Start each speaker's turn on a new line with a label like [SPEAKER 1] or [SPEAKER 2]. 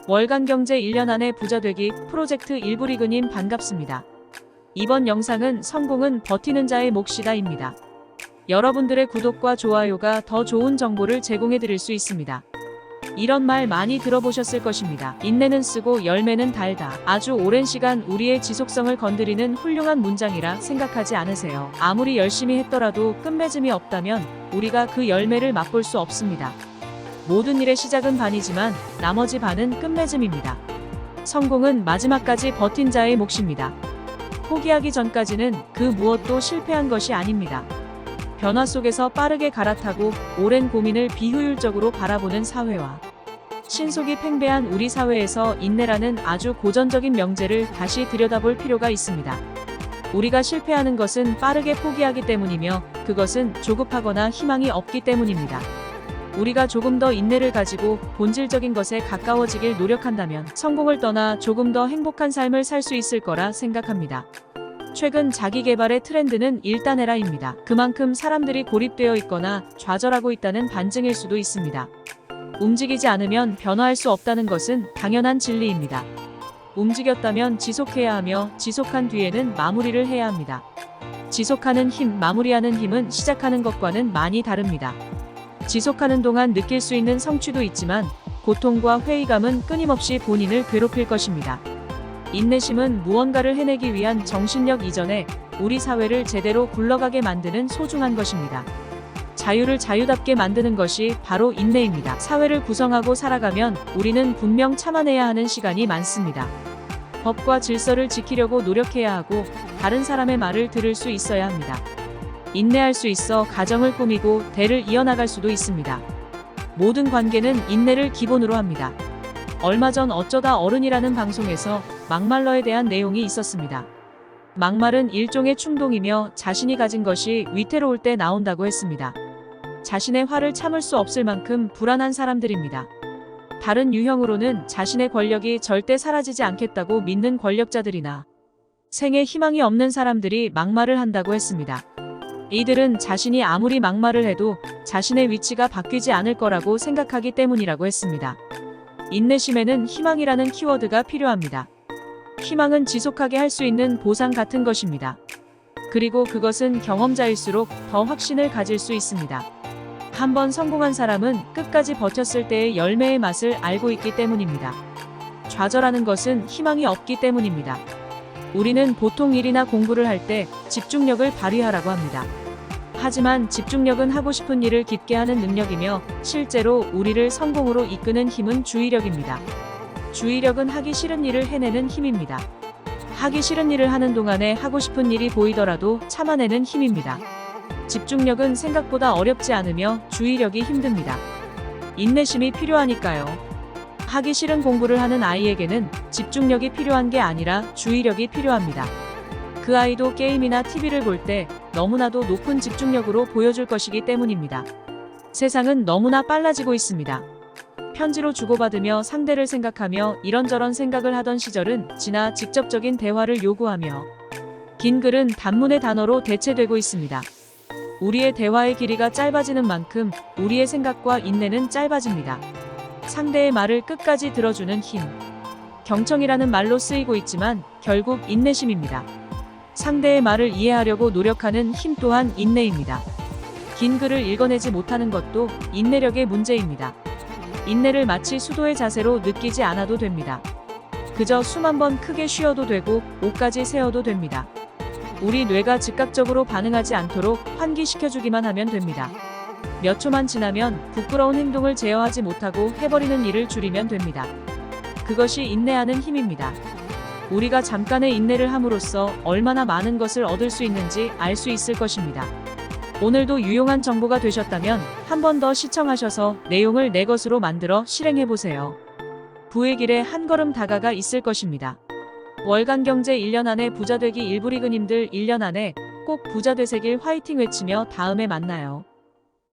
[SPEAKER 1] 월간 경제 1년 안에 부자 되기 프로젝트 일부리그님 반갑습니다. 이번 영상은 성공은 버티는 자의 몫이다입니다. 여러분들의 구독과 좋아요가 더 좋은 정보를 제공해 드릴 수 있습니다. 이런 말 많이 들어보셨을 것입니다. 인내는 쓰고 열매는 달다. 아주 오랜 시간 우리의 지속성을 건드리는 훌륭한 문장이라 생각하지 않으세요? 아무리 열심히 했더라도 끝맺음이 없다면 우리가 그 열매를 맛볼 수 없습니다. 모든 일의 시작은 반이지만 나머지 반은 끝맺음입니다. 성공은 마지막까지 버틴 자의 몫입니다. 포기하기 전까지는 그 무엇도 실패한 것이 아닙니다. 변화 속에서 빠르게 갈아타고 오랜 고민을 비효율적으로 바라보는 사회와 신속이 팽배한 우리 사회에서 인내라는 아주 고전적인 명제를 다시 들여다볼 필요가 있습니다. 우리가 실패하는 것은 빠르게 포기하기 때문이며 그것은 조급하거나 희망이 없기 때문입니다. 우리가 조금 더 인내를 가지고 본질적인 것에 가까워지길 노력한다면 성공을 떠나 조금 더 행복한 삶을 살 수 있을 거라 생각합니다. 최근 자기개발의 트렌드는 일단해라입니다. 그만큼 사람들이 고립되어 있거나 좌절하고 있다는 반증일 수도 있습니다. 움직이지 않으면 변화할 수 없다는 것은 당연한 진리입니다. 움직였다면 지속해야 하며 지속한 뒤에는 마무리를 해야 합니다. 지속하는 힘, 마무리하는 힘은 시작하는 것과는 많이 다릅니다. 지속하는 동안 느낄 수 있는 성취도 있지만 고통과 회의감은 끊임없이 본인을 괴롭힐 것입니다. 인내심은 무언가를 해내기 위한 정신력 이전에 우리 사회를 제대로 굴러가게 만드는 소중한 것입니다. 자유를 자유답게 만드는 것이 바로 인내입니다. 사회를 구성하고 살아가면 우리는 분명 참아내야 하는 시간이 많습니다. 법과 질서를 지키려고 노력해야 하고 다른 사람의 말을 들을 수 있어야 합니다. 인내할 수 있어 가정을 꾸미고 대를 이어나갈 수도 있습니다. 모든 관계는 인내를 기본으로 합니다. 얼마 전 어쩌다 어른이라는 방송에서 막말러에 대한 내용이 있었습니다. 막말은 일종의 충동이며 자신이 가진 것이 위태로울 때 나온다고 했습니다. 자신의 화를 참을 수 없을 만큼 불안한 사람들입니다. 다른 유형으로는 자신의 권력이 절대 사라지지 않겠다고 믿는 권력자들이나 생에 희망이 없는 사람들이 막말을 한다고 했습니다. 이들은 자신이 아무리 막말을 해도 자신의 위치가 바뀌지 않을 거라고 생각하기 때문이라고 했습니다. 인내심에는 희망이라는 키워드가 필요합니다. 희망은 지속하게 할 수 있는 보상 같은 것입니다. 그리고 그것은 경험자일수록 더 확신을 가질 수 있습니다. 한번 성공한 사람은 끝까지 버텼을 때의 열매의 맛을 알고 있기 때문입니다. 좌절하는 것은 희망이 없기 때문입니다. 우리는 보통 일이나 공부를 할 때 집중력을 발휘하라고 합니다. 하지만 집중력은 하고 싶은 일을 깊게 하는 능력이며 실제로 우리를 성공으로 이끄는 힘은 주의력입니다. 주의력은 하기 싫은 일을 해내는 힘입니다. 하기 싫은 일을 하는 동안에 하고 싶은 일이 보이더라도 참아내는 힘입니다. 집중력은 생각보다 어렵지 않으며 주의력이 힘듭니다. 인내심이 필요하니까요. 하기 싫은 공부를 하는 아이에게는 집중력이 필요한 게 아니라 주의력이 필요합니다. 그 아이도 게임이나 TV를 볼 때 너무나도 높은 집중력으로 보여줄 것이기 때문입니다. 세상은 너무나 빨라지고 있습니다. 편지로 주고받으며 상대를 생각하며 이런저런 생각을 하던 시절은 지나 직접적인 대화를 요구하며 긴 글은 단문의 단어로 대체되고 있습니다. 우리의 대화의 길이가 짧아지는 만큼 우리의 생각과 인내는 짧아집니다. 상대의 말을 끝까지 들어주는 힘. 경청이라는 말로 쓰이고 있지만 결국 인내심입니다. 상대의 말을 이해하려고 노력하는 힘 또한 인내입니다. 긴 글을 읽어내지 못하는 것도 인내력의 문제입니다. 인내를 마치 수도의 자세로 느끼지 않아도 됩니다. 그저 숨 한 번 크게 쉬어도 되고 옷까지 세어도 됩니다. 우리 뇌가 즉각적으로 반응하지 않도록 환기시켜주기만 하면 됩니다. 몇 초만 지나면 부끄러운 행동을 제어하지 못하고 해버리는 일을 줄이면 됩니다. 그것이 인내하는 힘입니다. 우리가 잠깐의 인내를 함으로써 얼마나 많은 것을 얻을 수 있는지 알 수 있을 것입니다. 오늘도 유용한 정보가 되셨다면 한 번 더 시청하셔서 내용을 내 것으로 만들어 실행해보세요. 부의 길에 한 걸음 다가가 있을 것입니다. 월간 경제 1년 안에 부자 되기 일부리그님들 1년 안에 꼭 부자 되세길 화이팅 외치며 다음에 만나요.